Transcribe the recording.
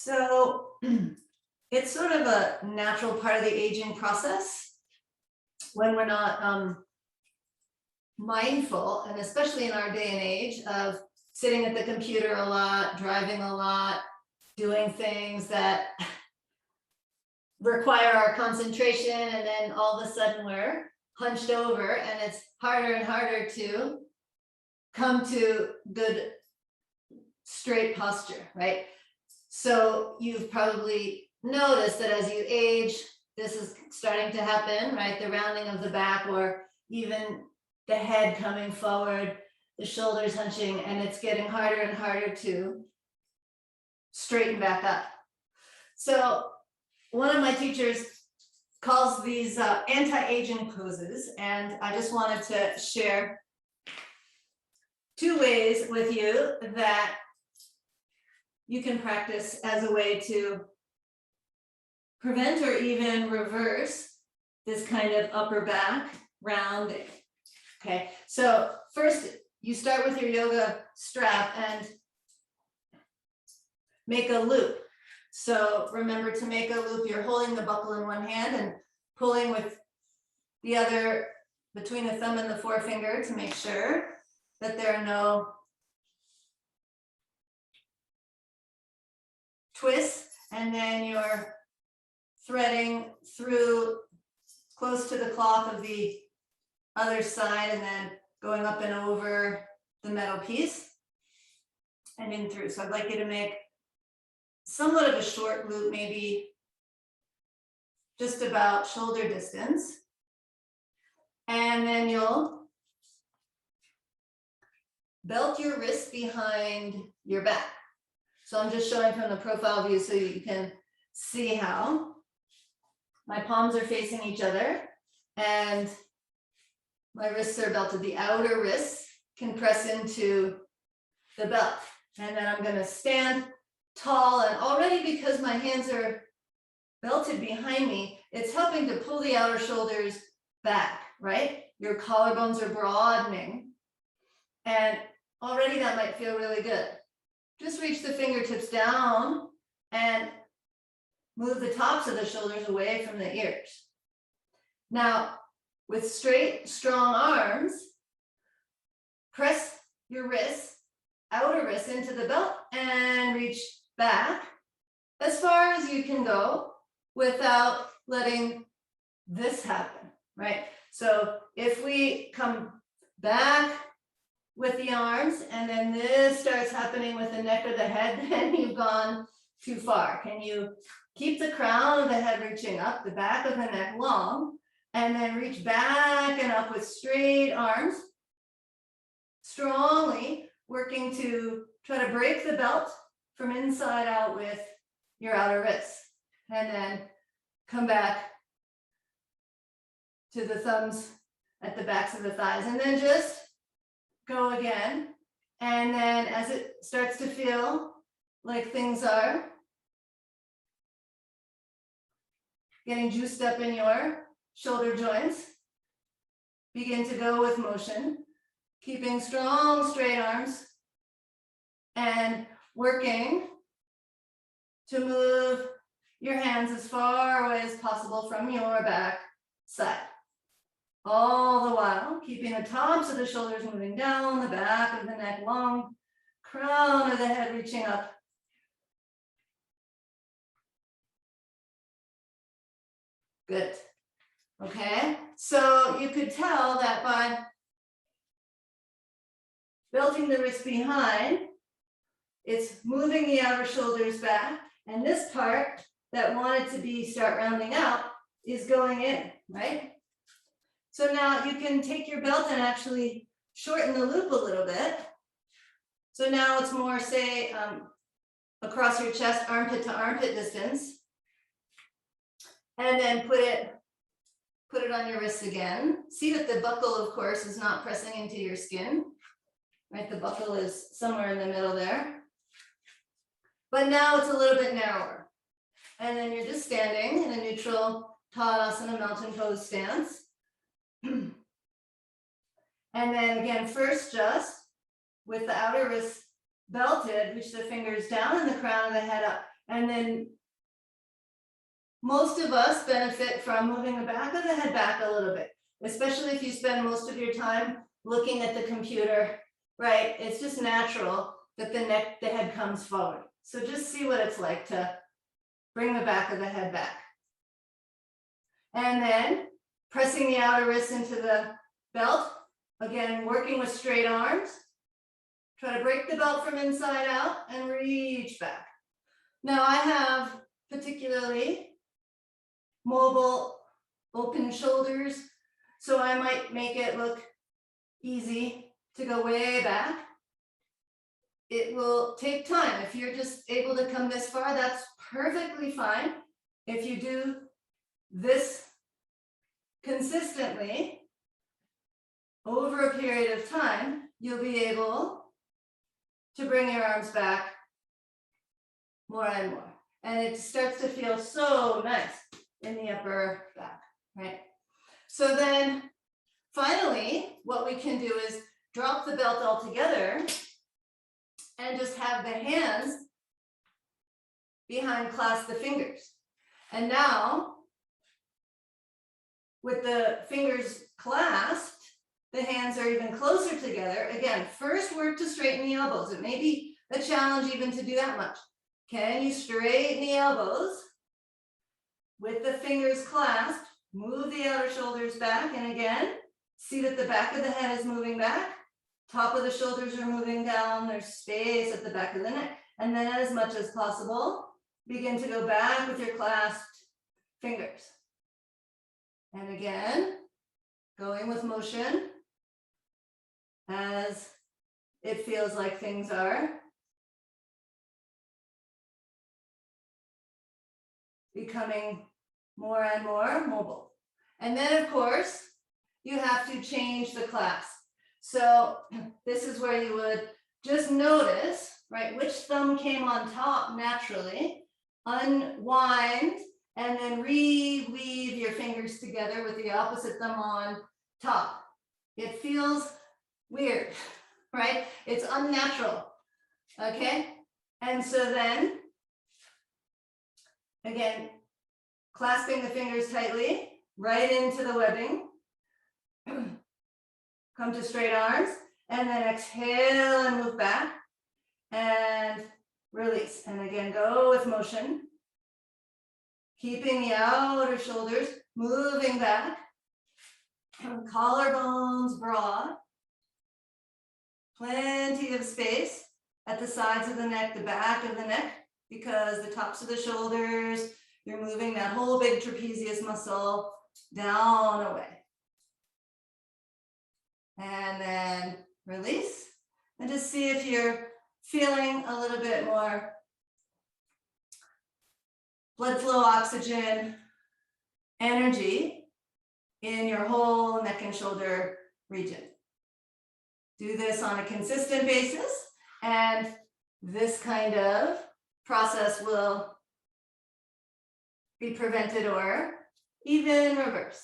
So it's sort of a natural part of the aging process when we're not mindful, and especially in our day and age of sitting at the computer a lot, driving a lot, doing things that require our concentration, and then all of a sudden we're hunched over and it's harder and harder to come to good straight posture, right? So you've probably noticed that as you age, this is starting to happen, right? The rounding of the back, or even the head coming forward, the shoulders hunching, and it's getting harder and harder to straighten back up. So one of my teachers calls these anti-aging poses, and I just wanted to share two ways with you that you can practice as a way to prevent or even reverse this kind of upper back rounding. Okay, so first you start with your yoga strap and make a loop. So remember to make a loop, you're holding the buckle in one hand and pulling with the other between the thumb and the forefinger to make sure that there are no twists, and then you're threading through close to the cloth of the other side and then going up and over the metal piece and in through. So I'd like you to make somewhat of a short loop, maybe just about shoulder distance. And then you'll belt your wrists behind your back. So I'm just showing from the profile view so you can see how my palms are facing each other and my wrists are belted. The outer wrists can press into the belt. And then I'm going to stand tall, and already because my hands are belted behind me, it's helping to pull the outer shoulders back, right? Your collarbones are broadening, and already that might feel really good. Just reach the fingertips down and move the tops of the shoulders away from the ears. Now, with straight, strong arms, press your wrists, outer wrists into the belt and reach back as far as you can go without letting this happen, right? So if we come back with the arms and then this starts happening with the neck or the head, then you've gone too far. Can you keep the crown of the head reaching up, the back of the neck long, and then reach back and up with straight arms, strongly working to try to break the belt from inside out with your outer wrists, and then come back to the thumbs at the backs of the thighs, and then just go again. And then as it starts to feel like things are getting juiced up in your shoulder joints, begin to go with motion, keeping strong straight arms and working to move your hands as far away as possible from your back side. All the while keeping the tops of the shoulders moving down, the back of the neck long, crown of the head reaching up. Good. Okay, so you could tell that by belting the wrist behind, it's moving the outer shoulders back, and this part that wanted to start rounding out is going in, right? So now you can take your belt and actually shorten the loop a little bit. So now it's more, say, across your chest, armpit to armpit distance. And then put it on your wrists again. See that the buckle, of course, is not pressing into your skin, right? The buckle is somewhere in the middle there. But now it's a little bit narrower. And then you're just standing in a neutral Tadasana mountain pose stance. And then again, first just with the outer wrists belted, reach the fingers down and the crown of the head up. And then most of us benefit from moving the back of the head back a little bit, especially if you spend most of your time looking at the computer, right? It's just natural that the head comes forward. So just see what it's like to bring the back of the head back. And then pressing the outer wrists into the belt. Again, working with straight arms. Try to break the belt from inside out and reach back. Now I have particularly mobile, open shoulders, so I might make it look easy to go way back. It will take time. If you're just able to come this far, that's perfectly fine. If you do this consistently over a period of time, you'll be able to bring your arms back more and more. And it starts to feel so nice in the upper back, right? So then finally, what we can do is drop the belt altogether and just have the hands behind, clasp the fingers. And now, with the fingers clasped, the hands are even closer together. Again, first work to straighten the elbows. It may be a challenge even to do that much. Can you straighten the elbows with the fingers clasped? Move the outer shoulders back, and again, see that the back of the head is moving back. Top of the shoulders are moving down. There's space at the back of the neck. And then as much as possible, begin to go back with your clasped fingers. And again, going with motion as it feels like things are becoming more and more mobile. And then of course, you have to change the clasp. So this is where you would just notice, right, which thumb came on top naturally, unwind, and then reweave your fingers together with the opposite thumb on top. It feels weird, right? It's unnatural, okay? And so then, again, clasping the fingers tightly, right into the webbing. Come to straight arms, and then exhale and move back, and release. And again, go with motion. Keeping the outer shoulders moving back. Collarbones broad. Plenty of space at the sides of the neck, the back of the neck, because the tops of the shoulders, you're moving that whole big trapezius muscle down away. And then release. And just see if you're feeling a little bit more blood flow, oxygen, energy in your whole neck and shoulder region. Do this on a consistent basis, and this kind of process will be prevented or even reversed.